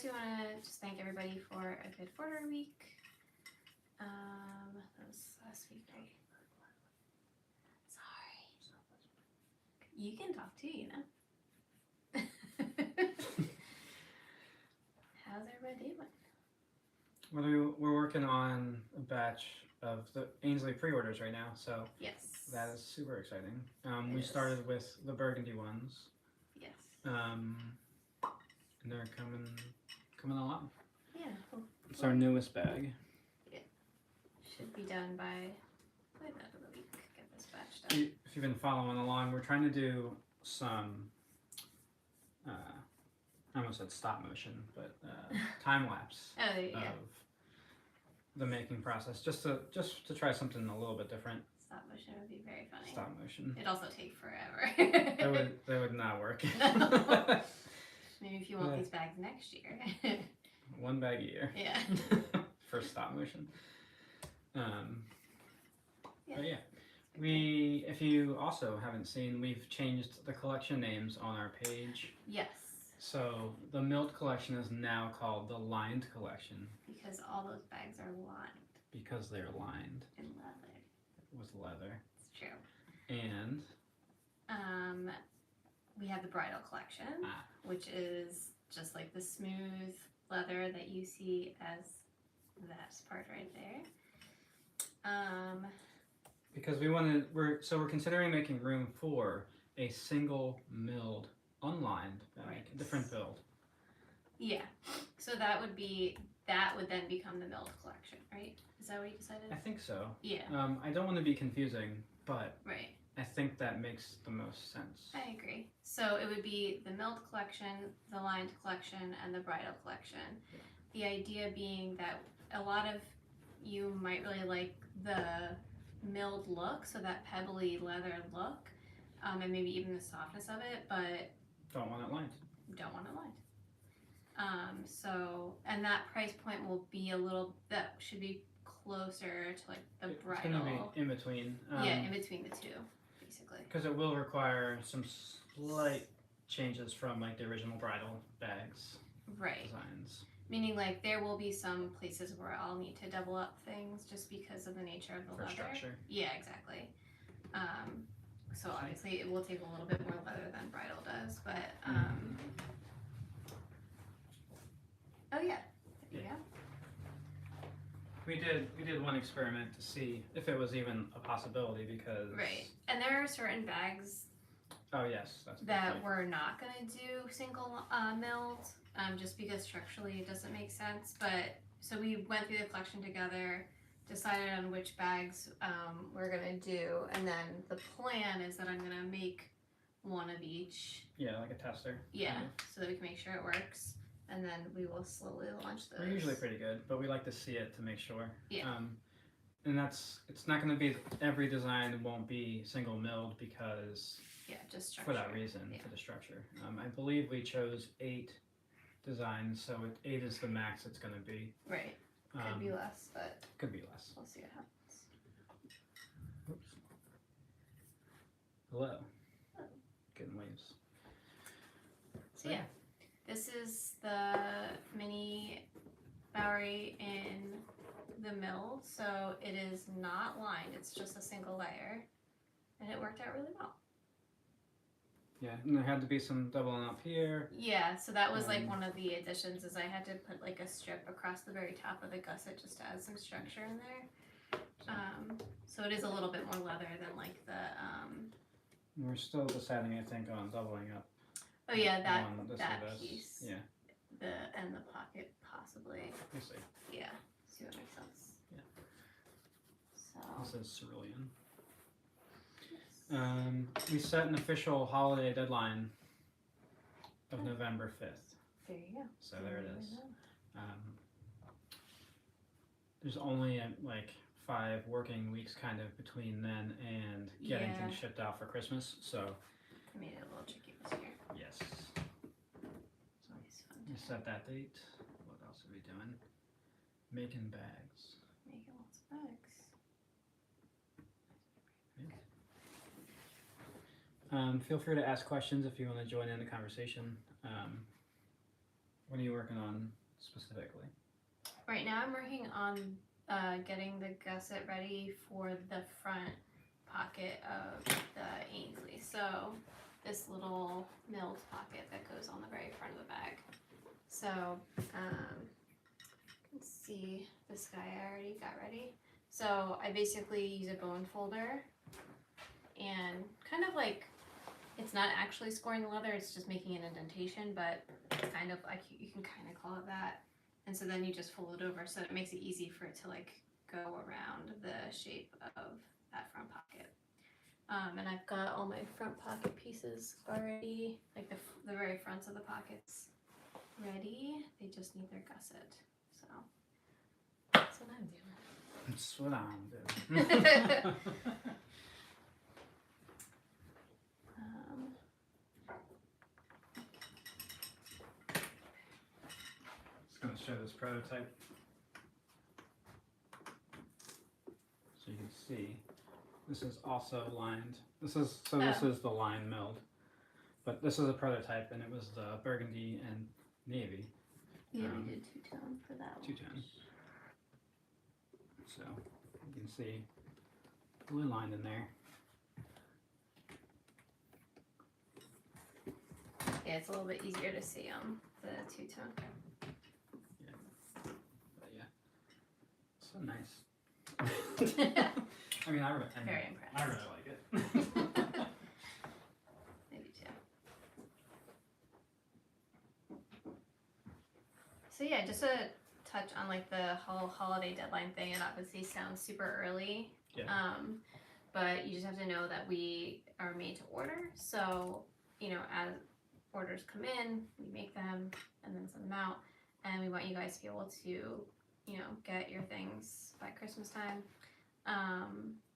first we want to just thank everybody for a good order week. That was last week, right? Sorry. You can talk too, you know. How's everybody doing? Well, we're working on a batch of the Ainsley pre-orders right now, so Yes. that is super exciting. It We is. started with the burgundy ones, Yes. and they're coming along. Yeah. Cool. It's our newest bag. Should be done by the end of the week. Get this batch done. If you've been following along, we're trying to do some. I almost said stop motion, but time lapse Oh yeah. of the making process, just to try something a little bit different. Stop motion would be very funny. Stop motion. It'd also take forever. That would not work. No. Maybe if you want these bags next year. One bag a year. Yeah. For stop motion. Yeah. But yeah. If you also haven't seen, we've changed the collection names on our page. Yes. So the Milt collection is now called the Lined collection. Because all those bags are lined. Because they're lined. In leather. With leather. It's true. And we have the bridal collection, which is just like the smooth leather that you see as that part right there. Because we're considering making room for a single milled unlined bag, Right. different build. Yeah. So that would then become the milled collection, right? Is that what you decided? I think so. Yeah. I don't want to be confusing, but Right. I think that makes the most sense. I agree. So it would be the milled collection, the lined collection, and the bridal collection. Yeah. The idea being that a lot of you might really like the milled look, so that pebbly leather look, and maybe even the softness of it, but Don't want it lined. don't want it lined. And that price point will be that should be closer to like the It's bridal. going to be in between. In between the two, basically. Because it will require some slight changes from like the original bridal bags Right. designs. Meaning like there will be some places where I'll need to double up things just because of the nature of the For leather. structure. Yeah, exactly. So obviously it will take a little bit more leather than bridal does, but oh yeah. There you go. We did one experiment to see if it was even a possibility because Right. And there are certain bags Oh yes, that's a good that point. we're not gonna do single milled, just because structurally it doesn't make sense. But so we went through the collection together, decided on which bags we're gonna do, and then the plan is that I'm gonna make one of each. Yeah, like a tester. Yeah, kind so that we can make sure it works, and then we will slowly launch those. We're usually pretty good, but we like to see it to make sure. Yeah. And it's not going to be every design won't be single milled because Yeah, just structure. for that reason, Yeah. for the structure. I believe we chose 8 designs, so 8 is the max it's going to be. Right. Could be less, but Could be less. we'll see what happens. Oops. Hello. Hello. Getting waves. So yeah, this is the mini Bowery in the mill, so it is not lined, it's just a single layer, and it worked out really well. Yeah, and there had to be some doubling up here. Yeah, so that was like one of the additions, is I had to put like a strip across the very top of the gusset just to add some structure in there. So it is a little bit more leather than like the We're still deciding, I think, on doubling up. oh yeah, that on this that or this. piece. Yeah, And the pocket possibly. we'll see. Yeah. See what makes sense. Yeah. So This is cerulean. yes. We set an official holiday deadline of November 5th. There you go. So there it is. There's only like 5 working weeks kind of between then and getting Yeah. things shipped out for Christmas. So I made it a little tricky this year. yes, It's always fun we to set that date. What else are we doing? Making bags. make lots of bags. Feel free to ask questions if you want to join in the conversation. What are you working on specifically? Right now I'm working on getting the gusset ready for the front pocket of the Ainsley. So this little milled pocket that goes on the very front of the bag. So you can see this guy I already got ready. So I basically use a bone folder and kind of like, it's not actually scoring the leather, it's just making an indentation, but it's kind of like, you can kind of call it that. And so then you just fold it over, so it makes it easy for it to like go around the shape of that front pocket. And I've got all my front pocket pieces already, like the very fronts of the pockets ready. They just need their gusset. So that's what I'm doing. That's what I'm doing. Just gonna show this prototype so you can see. This is also lined. This is the line milled, but this is a prototype, and it was the burgundy and navy. Yeah, we did two-tone for that one. Two-tone. So you can see blue lined in there. Yeah, it's a little bit easier to see on the two-tone. But yeah, so nice. I mean, Very impressed. I really like it. I do too. So yeah, just a touch on like the whole holiday deadline thing. It obviously sounds super early. Yeah. But you just have to know that we are made to order. So, you know, as orders come in, we make them and then send them out. And we want you guys to be able to, you know, get your things by Christmas time.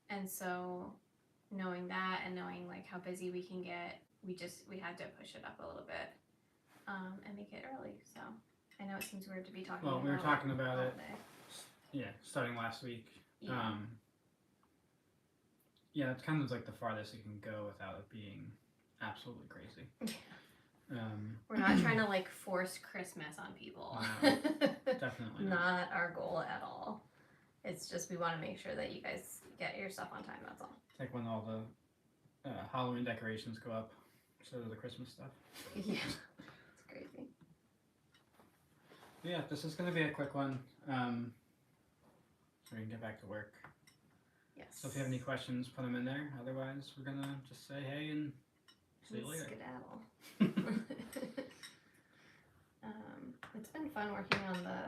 And so knowing that and knowing like how busy we can get, we had to push it up a little bit, and make it early. So I know it seems weird to be talking about. Well, we were talking about it. Holiday. Yeah, starting last week. Yeah. Yeah, it's kind of like the farthest it can go without it being absolutely crazy. We're not trying to like force Christmas on people. No, definitely not our goal at all. It's just we want to make sure that you guys get your stuff on time, that's all. It's like when all the Halloween decorations go up, so do the Christmas stuff. Yeah, it's crazy. Yeah, this is going to be a quick one, so we can get back to work. Yes. So if you have any questions, put them in there. Otherwise, we're going to just say hey and see you later. Skedaddle. It's been fun working on the...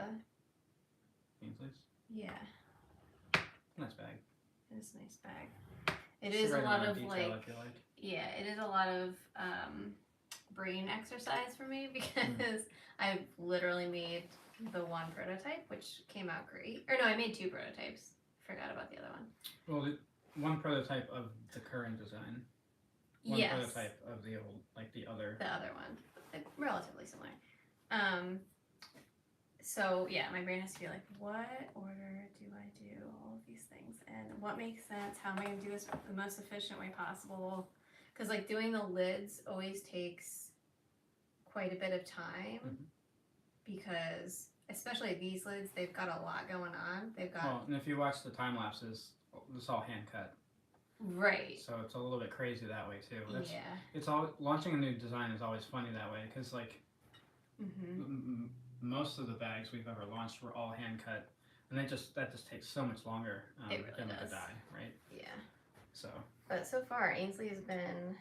Ainsley's? Yeah. Nice bag. It's a nice bag. It is a lot of detail, like... I feel like. Yeah, it is a lot of brain exercise for me because I've literally made the one prototype, which came out great. Or no, I made two prototypes. Forgot about the other one. Well, one prototype of the current design. One yes. prototype of the old, like the other. The other one. Like, relatively similar. So yeah, my brain has to be like, what order do I do all of these things? And what makes sense? How am I going to do this the most efficient way possible? Because like doing the lids always takes quite a bit of time because especially these lids, they've got a lot going on. They've got... Well, and if you watch the time lapses, it's all hand cut. Right. So it's a little bit crazy that way too. Yeah. It's all launching a new design is always funny that way because like most of the bags we've ever launched were all hand cut, and that just takes so much longer it really than does. with a die, right? Yeah. So. But so far, Ainsley has been...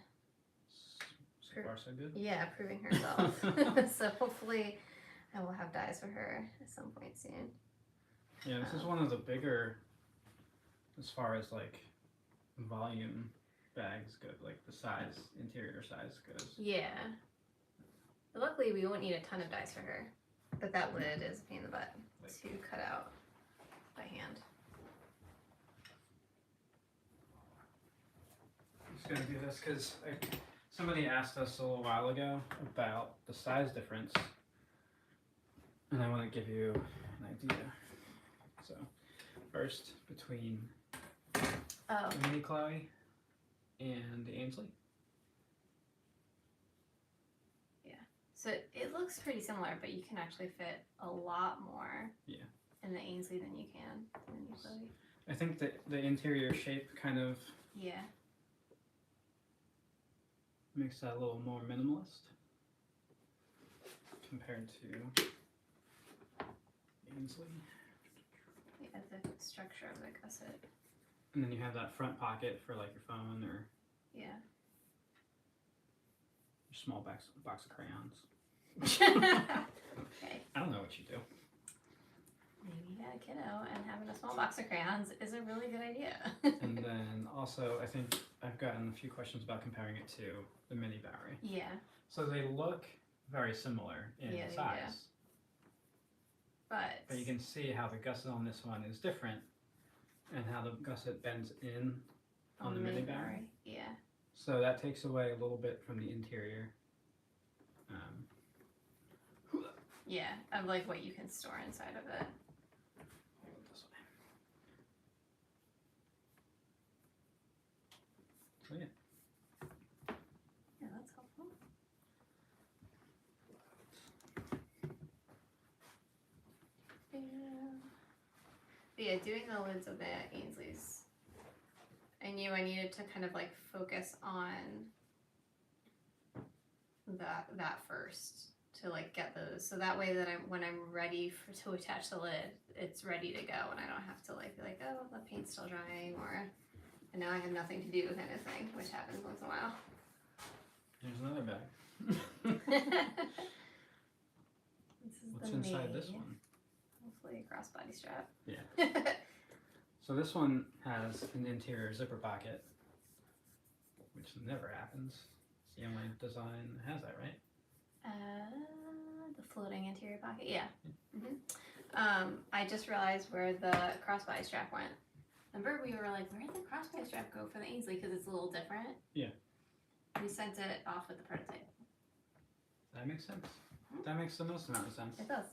So far, so good. Yeah, proving herself. So hopefully I will have dies for her at some point soon. Yeah, this is one of the bigger, as far as like volume bags go, like the size, interior size goes. Yeah. But luckily we won't need a ton of dies for her. But that lid is a pain in the butt to cut out by hand. I'm just gonna do this because somebody asked us a little while ago about the size difference, and I want to give you an idea. So, first between the Mini Chloe and the Ainsley. So it looks pretty similar, but you can actually fit a lot more. Yeah. In the Ainsley than you can in the Chloe. I think that the interior shape kind of Yeah. makes that a little more minimalist compared to Ainsley. Yeah, the structure of the gusset. And then you have that front pocket for like your phone or Yeah. your small box of crayons. Okay. I don't know what you do. Maybe you got a kiddo and having a small box of crayons is a really good idea. And then also, I think I've gotten a few questions about comparing it to the Mini Bowery. Yeah. So they look very similar in Yeah, they size. But But you can see how the gusset on this one is different and how the gusset bends in on the Mini Bowery. Yeah. So that takes away a little bit from the interior. Yeah, of like what you can store inside of it. This way. So yeah. Yeah, that's helpful. Yeah. But yeah, doing the lids of the Ainsleys, I knew I needed to kind of like focus on that first to like get those, so that way that when I'm ready to attach the lid, it's ready to go, and I don't have to like be like, oh, the paint's still drying, or and now I have nothing to do kind of thing, which happens once in a while. Here's another bag. This is What's the inside maid. this one? Hopefully a crossbody strap. Yeah. So this one has an interior zipper pocket, which never happens. It's the only design that has that, right? The floating interior pocket, yeah. I just realized where the crossbody strap went. Remember we were like, where did the crossbody strap go for the Ainsley? Because it's a little different. Yeah. We sent it off with the prototype. That makes sense. That makes the most amount of sense. It does.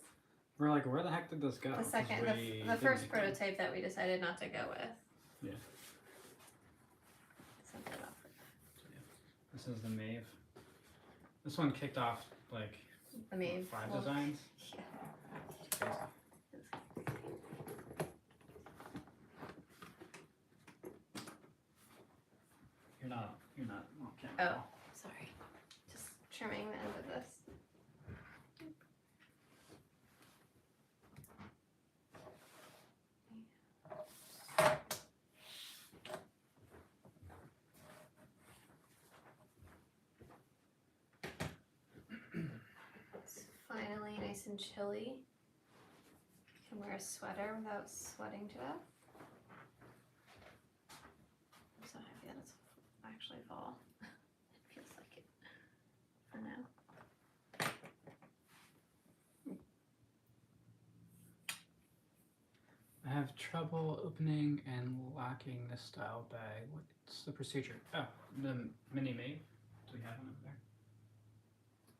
We're like, where the heck did this go? The 'Cause second, we the didn't first make prototype that we decided not to go with. Yeah. Sent it off. This is the Maeve. This one kicked off like The Maeve. 5 Well, designs. Yeah. It's crazy. You're not on camera. Oh, sorry. Just trimming the end of this. It's finally nice and chilly. You can wear a sweater without sweating to death. I'm so happy that it's actually fall. It feels like it for now. I have trouble opening and locking this style bag. What's the procedure? Oh, the Mini Maeve. Do we have one over there?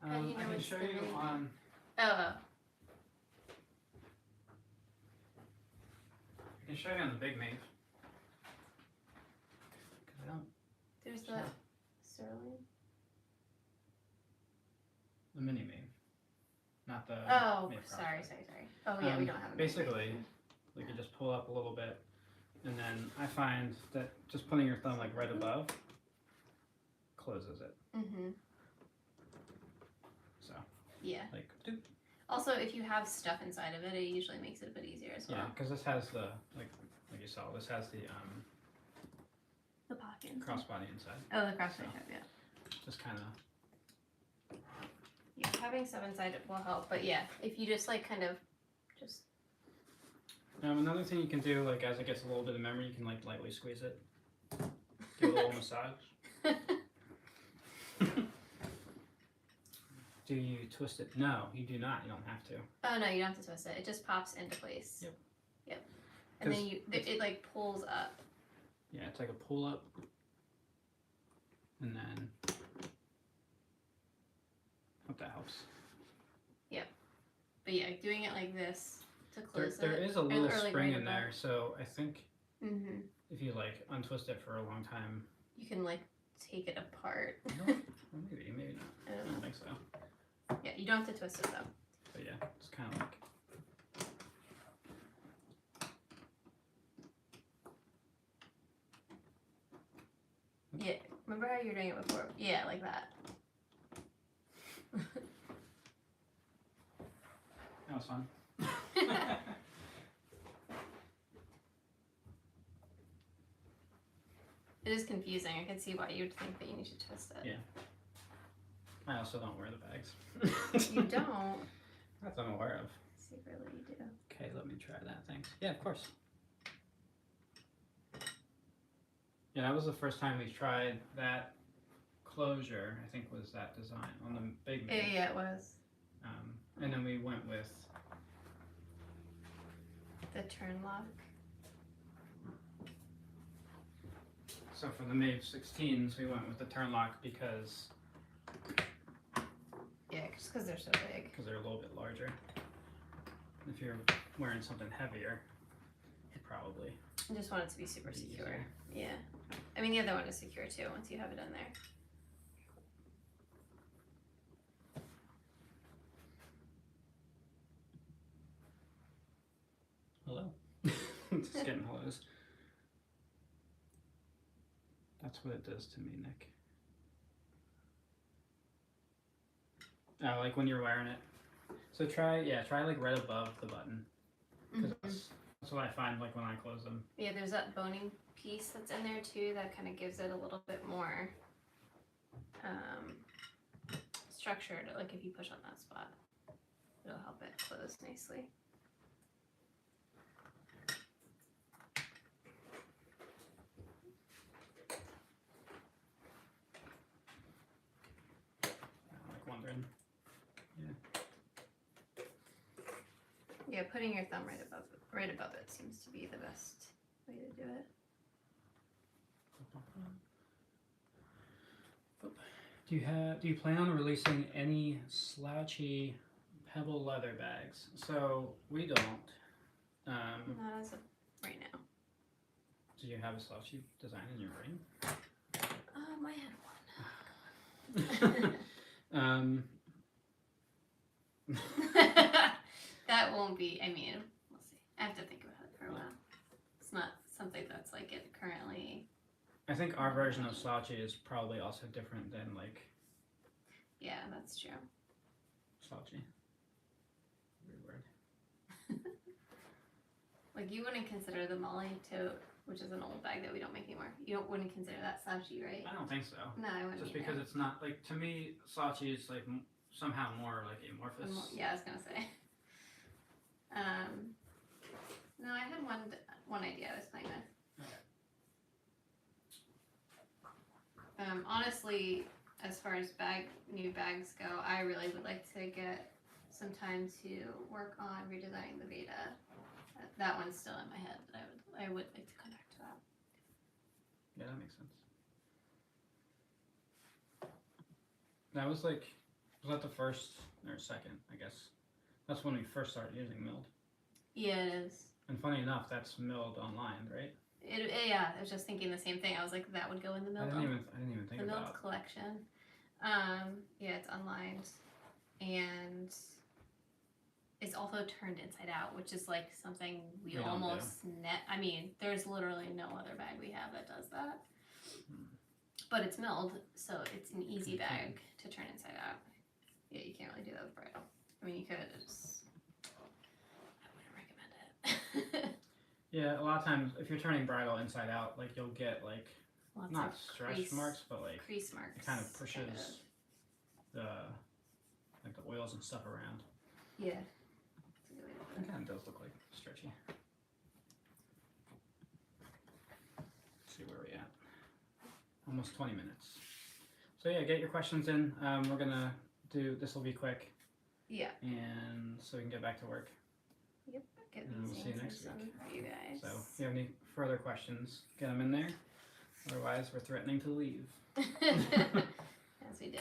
How do you know I can it's show the you Mini on. Oh, I can show you on the big Maeve. 'Cause I don't. there's the Sterling. The Mini Maeve, not the. Oh, Maeve sorry. Crossbody. Oh yeah, we don't have a Basically, like you just pull up a little bit, and then I find that just putting your thumb like right above closes it. Mm-hmm. So Yeah. like, doop. Also, if you have stuff inside of it, it usually makes it a bit easier as well. Yeah, because this has the like you saw, this has the The pocket. crossbody inside. Oh, the crossbody strap, yeah. Just kind of. Yeah, having stuff inside it will help, but yeah, if you just like kind of just. Another thing you can do, like as it gets a little bit of memory, you can like lightly squeeze it, give it a little massage. Do you twist it? No, you do not. You don't have to. Oh no, you don't have to twist it. It just pops into place. Yep. Yep. And then 'Cause it like pulls up. Yeah, it's like a pull up, and then hope that helps. But yeah, doing it like this to close There it. is a little or, like, spring right in there, so I think Mm-hmm. if you like untwist it for a long time, You can like take it apart. well, maybe not. I I don't don't know. think so. Yeah, you don't have to twist it though. But yeah, it's kind of like. Yeah, remember how you were doing it before? Yeah, like that. That was fun. It is confusing. I can see why you would think that you need to twist it. Yeah. I also don't wear the bags. You don't? That's I'm aware of. Secretly you do. Okay, let me try that. Thanks. Yeah, of course. Yeah, that was the first time we tried that closure. I think was that design on the big. Yeah, it was. And then we went with the turn lock. So for the Mave 16s, we went with the turn lock because. Yeah, just because they're so big. Because they're a little bit larger. If you're wearing something heavier, it probably. I just want it to be super Be secure. easier. Yeah. I mean, the other one is secure too once you have it in there. Hello. Just getting hellos. That's what it does to me, Nick. Oh, like when you're wearing it. So try like right above the button. Because that's what I find like when I close them. Yeah, there's that boning piece that's in there too that kind of gives it a little bit more structured. Like if you push on that spot, it'll help it close nicely. I'm like wondering. Yeah, putting your thumb right above it seems to be the best way to do it. Do you plan on releasing any slouchy pebble leather bags? So we don't. Not as of right now. Do you have a slouchy design in your ring? I had one. That won't be, I mean, we'll see. I have to think about it for a while. It's not something that's like it currently. I think our version of slouchy is probably also different than like. Yeah, that's true. Slouchy. Weird word. Like you wouldn't consider the Molly tote, which is an old bag that we don't make anymore. You wouldn't consider that slouchy, right? I don't think so. No, I wouldn't. Just either. because it's not like to me, slouchy is like somehow more like amorphous. Yeah, I was gonna say. No, I had one idea I was playing with. Okay. Honestly, as far as new bags go, I really would like to get some time to work on redesigning the Veda. That one's still in my head, but I would like to come back to that. Yeah, that makes sense. That was like, was that the first or second? I guess that's when we first started using milled. Yeah, it is. And funny enough, that's milled online, right? Yeah, I was just thinking the same thing. I was like, that would go in the milled. I didn't even think the milled about collection. Yeah, it's unlined, and it's also turned inside out, which is like something we We don't almost I mean, there's literally no other bag we have that does that. But it's milled, so it's an easy bag to turn inside out. Yeah, you can't really do that with bridal. I mean, you could. I wouldn't recommend it. Yeah, a lot of times if you're turning bridal inside out, like you'll get like Lots not of stretch marks, but like crease marks. it kind of pushes the like the oils and stuff around. Yeah. It kind of does look like stretchy. Let's see where we're at. Almost 20 minutes. So yeah, get your questions in. We're gonna do this. Will be quick. Yeah. And so we can get back to work. Yep. Get And we'll these see you answers next week. done for you guys. So if you have any further questions, get them in there. Otherwise, we're threatening to leave. As we did.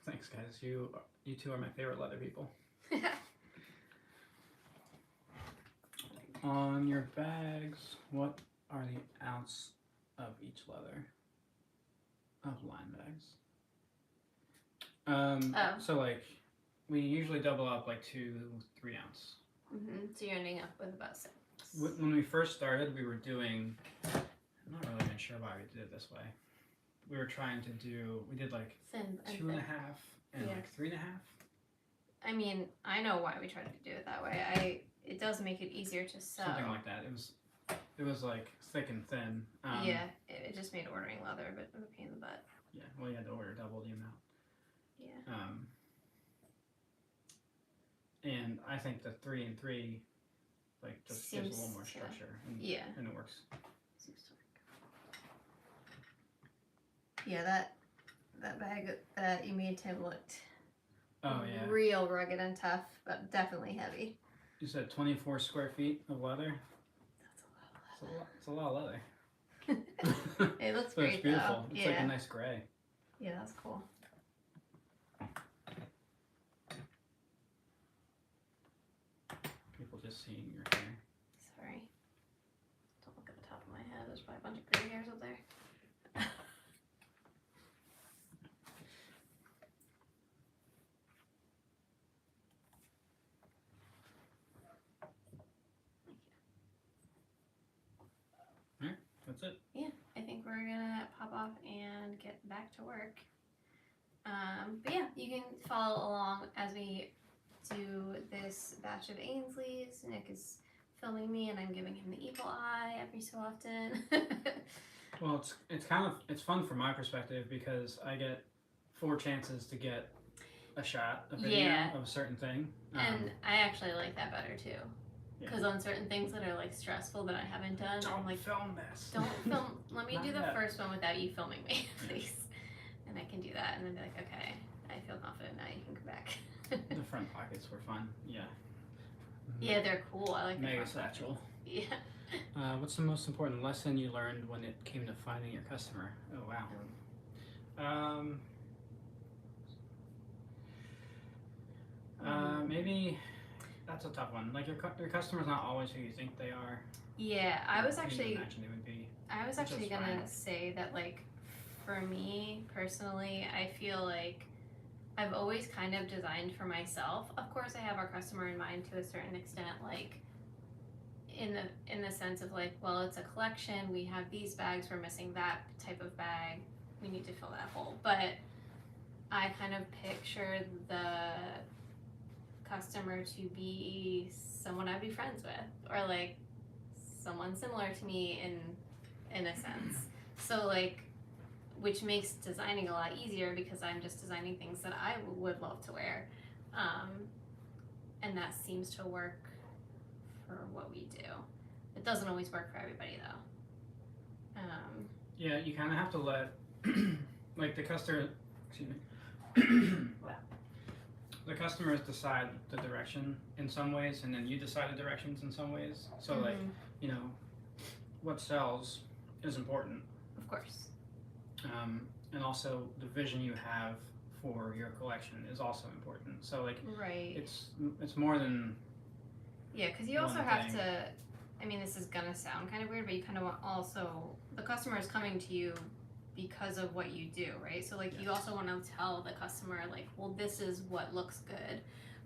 Thanks, guys. You two are my favorite leather people. On your bags, what are the ounce of each leather of line bags? So like we usually double up like 2-3 ounce. So you're ending up with about 6. When we first started, we were doing. I'm not really even sure why we did it this way. We were trying to do. We did like Thin and 2.5 thin. and Yeah. like 3.5. I mean, I know why we tried to do it that way. It does make it easier to sew. Something like that. It was like thick and thin. Yeah, it just made ordering leather a bit of a pain in the butt. Yeah. Well, you had to order double the amount. Yeah. And I think the 3 and 3, like, just gives a little more structure. And, yeah. And it works. Seems to work. Yeah, that bag that you made, Tim, looked real rugged and tough, but definitely heavy. You said 24 square feet of leather? That's a lot of leather. It's a lot of leather. It looks but great, it's beautiful. though. It's like a nice gray. Yeah, that's cool. People just seeing your hair. Sorry. Don't look at the top of my head. There's probably a bunch of gray hairs up there. That's it. Yeah, I think we're gonna pop off and get back to work. But yeah, you can follow along as we do this batch of Ainsley's. Nick is filming me, and I'm giving him the evil eye every so often. Well, it's fun from my perspective because I get 4 chances to get a shot, a video of a certain thing. And I actually like that better too. Because on certain things that are like stressful that I haven't done, I'm like, film this. Don't film. Let me Not do the yet. first one without you filming me, please. And I can do that, and then be like, okay, I feel confident now. You can come back. The front pockets were fun. Yeah. Yeah, they're cool. I like the Mega front pockets. satchel. Yeah. What's the most important lesson you learned when it came to finding your customer? Oh wow. Maybe that's a tough one. Like your customer's not always who you think they are. Yeah, I was actually fine. gonna say that, like, for me personally, I feel like I've always kind of designed for myself. Of course, I have our customer in mind to a certain extent, like in the sense of like, well, it's a collection. We have these bags. We're missing that type of bag. We need to fill that hole. But I kind of picture the customer to be someone I'd be friends with, or like someone similar to me in a sense. So like, which makes designing a lot easier because I'm just designing things that I would love to wear, and that seems to work for what we do. It doesn't always work for everybody though. Yeah, you kind of have to let like the customer. Excuse me. The customers decide the direction in some ways, and then you decide the directions in some ways. So like, you know, what sells is important. Of course. And also the vision you have for your collection is also important. So like, it's more than. Yeah, because you also have to. I mean, this is gonna sound kind of weird, but you kind of want also the customer is coming to you because of what you do, right? So like, you also want to tell the customer like, well, this is what looks good,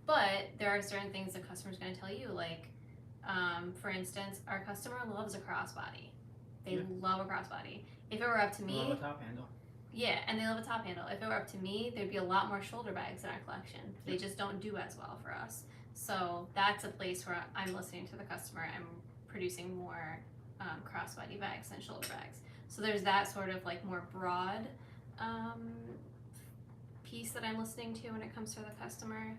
but there are certain things the customer's going to tell you, like, for instance, our customer loves a crossbody. They love a crossbody. If it were up to me, love a top handle. Yeah, and they love a top handle. If it were up to me, there'd be a lot more shoulder bags in our collection. They just don't do as well for us. So that's a place where I'm listening to the customer. I'm producing more crossbody bags than shoulder bags. So there's that sort of like more broad piece that I'm listening to when it comes to the customer.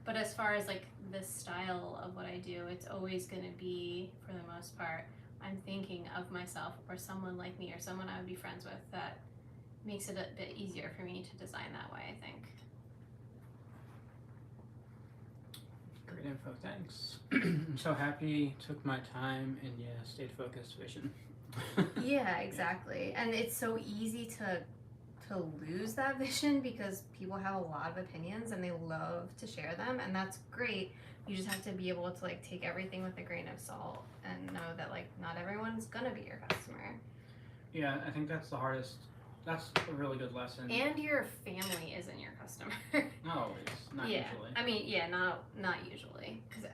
But as far as like the style of what I do, it's always going to be, for the most part, I'm thinking of myself or someone like me or someone I would be friends with. That makes it a bit easier for me to design that way, I think. Great info, thanks. I'm so happy you took my time and stayed focused, vision. Yeah, exactly. And it's so easy to to lose that vision because people have a lot of opinions and they love to share them, and that's great. You just have to be able to like take everything with a grain of salt and know that like not everyone's gonna be your customer. Yeah, I think that's the hardest. That's a really good lesson. And your family isn't your customer. Not always, not yeah. usually. I mean, yeah, not usually, because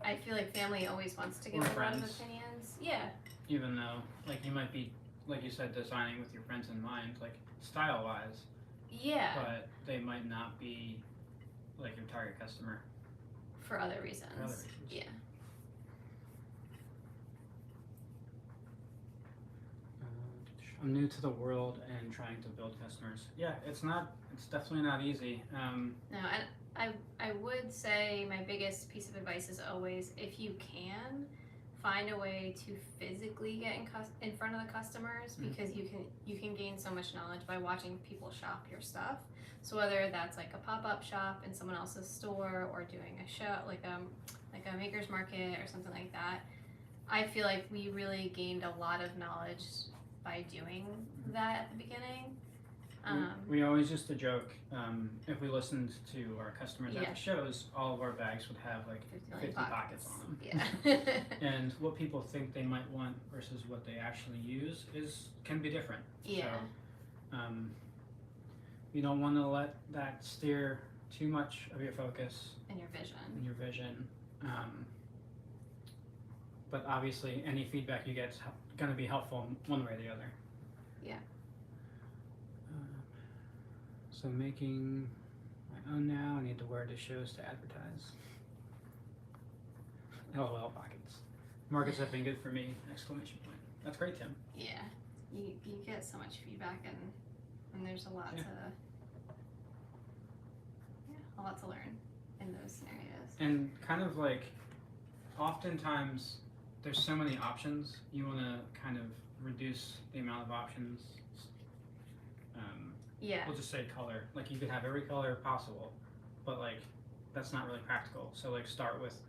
I feel like family always wants to give Or a lot of friends. opinions. Yeah. Even though, like, you might be, like you said, designing with your friends in mind, like style-wise, Yeah. but they might not be like your target customer For other reasons. for other reasons. Yeah. I'm new to the world and trying to build customers. Yeah, it's definitely not easy. No, and I would say my biggest piece of advice is always, if you can, find a way to physically get in front of the customers, because you can gain so much knowledge by watching people shop your stuff. So whether that's like a pop-up shop in someone else's store or doing a show like a maker's market or something like that, I feel like we really gained a lot of knowledge by doing that at the beginning. We always used to joke, if we listened to our customers at the shows, all of our bags would have like 50 pockets on them. Yeah. And what people think they might want versus what they actually use can be different. Yeah. So, you don't want to let that steer too much of your focus And your vision. But obviously, any feedback you get is going to be helpful one way or the other. Yeah. So making my own now, I need to wear to shows to advertise. LOL pockets. Markets have been good for me! Exclamation point. That's great, Tim. Yeah. You get so much feedback, and there's a lot to learn in those scenarios. And kind of like, oftentimes there's so many options, you want to kind of reduce the amount of options. Yeah. We'll just say color. Like, you could have every color possible, but like that's not really practical. So like start with,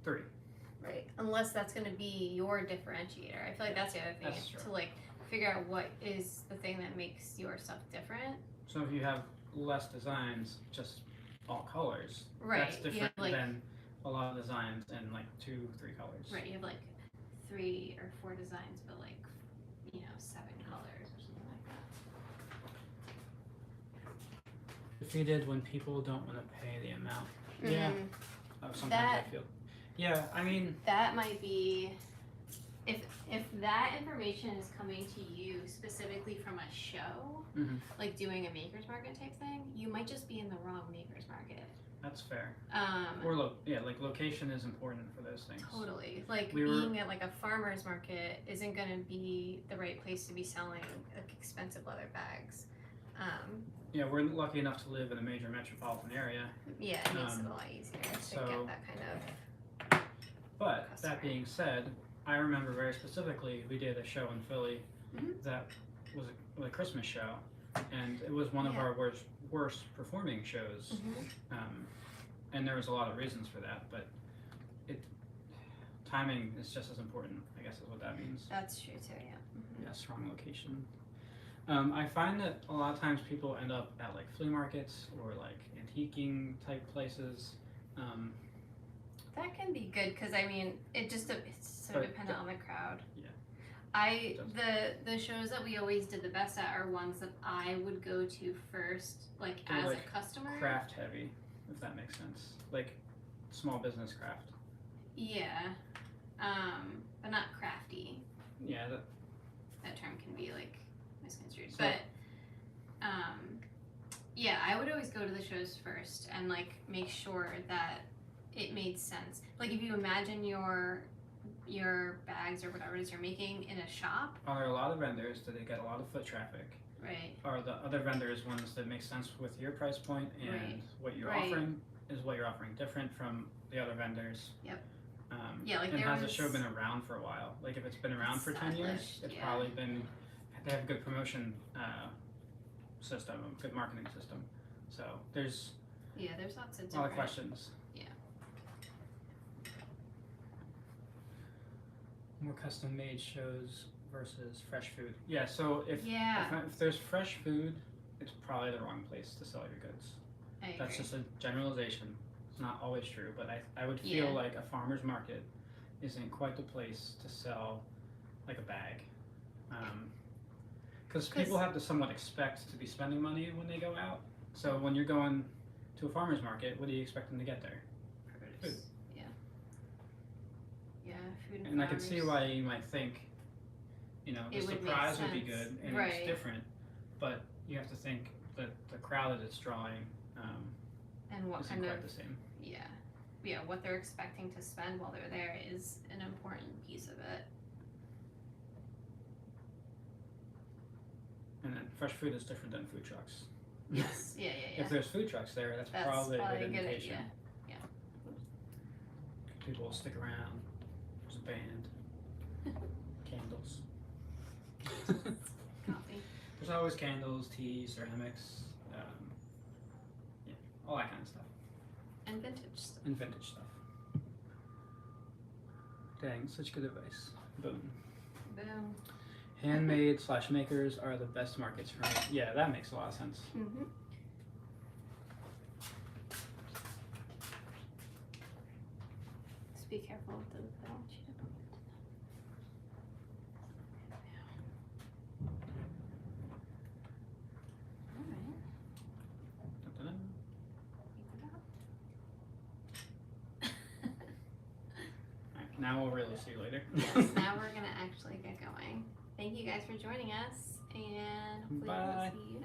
3. Right. Unless that's going to be your differentiator. I feel like that's the other thing, That's true. to like figure out what is the thing that makes your stuff different. So if you have less designs, just all colors, Right. that's different than a lot of designs and like 2, 3 colors. Right. You have like 3 or 4 designs, but like 7 colors or something like that. Defeated when people don't want to pay the amount. Mm-hmm. Yeah. Sometimes I feel. Yeah, I mean. That might be, if that information is coming to you specifically from a show, like doing a maker's market type thing, you might just be in the wrong maker's market. That's fair. Or like location is important for those things. Totally. Like being at like a farmer's market isn't going to be the right place to be selling like expensive leather bags. Yeah, we're lucky enough to live in a major metropolitan area. Yeah, it makes it a lot easier to get that kind of. But customer. that being said, I remember very specifically we did a show in Philly that was a Christmas show, and it was one of our worst performing shows. And there was a lot of reasons for that, but timing is just as important, I guess is what that means. That's true too, yeah. Yes, wrong location. I find that a lot of times people end up at like flea markets or like antiquing type places. That can be good, because I mean, it's so dependent on the crowd. Yeah. The shows that we always did the best at are ones that I would go to first, like as a customer. Craft heavy, if that makes sense. Like small business craft. Yeah. But not crafty. Yeah, that term can be like misconstrued. So, but yeah, I would always go to the shows first and like make sure that it made sense. Like if you imagine your bags or whatever it is you're making in a shop. Are there a lot of vendors? Do they get a lot of foot traffic? Right. Are the other vendors ones that make sense with your price point and what you're offering? Is what you're offering different from the other vendors? Yep. Yeah, like and has the show been around for a while? Like if it's been around for 10 years, it's probably been, they have a good promotion system, a good marketing system. So there's lots of a lot of questions. Yeah. More custom made shows versus fresh food. Yeah, so Yeah. if there's fresh food, it's probably the wrong place to sell your goods. I agree. That's just a generalization. It's not always true, but I would feel like a farmer's market isn't quite the place to sell like a bag. Because people have to somewhat expect to be spending money when they go out. So when you're going to a farmer's market, what do you expect them to get there? Produce. Food. Yeah. Yeah, food And I could see why you might think, the It would make surprise would be sense. good and Right. it's different, but you have to think that the crowd that it's drawing and what isn't kind quite of the same. what they're expecting to spend while they're there is an important piece of it. And then fresh food is different than food trucks. Yes. Yeah. If there's food trucks there, that's probably a good indication. idea. People will stick around. There's a band. Candles. Coffee. There's always candles, tea, ceramics, all that kind of stuff. And vintage stuff. And vintage stuff. Dang, such good advice. Boom. Boom. Handmade/makers are the best markets for me. Yeah, that makes a lot of sense. Mm-hmm. Just be careful with those. I don't want you to bump into them. Alright. Da-da-da. Alright, now we'll really see you later. Yes, now we're gonna actually get going. Thank you guys for joining us, and hopefully Bye. we'll see you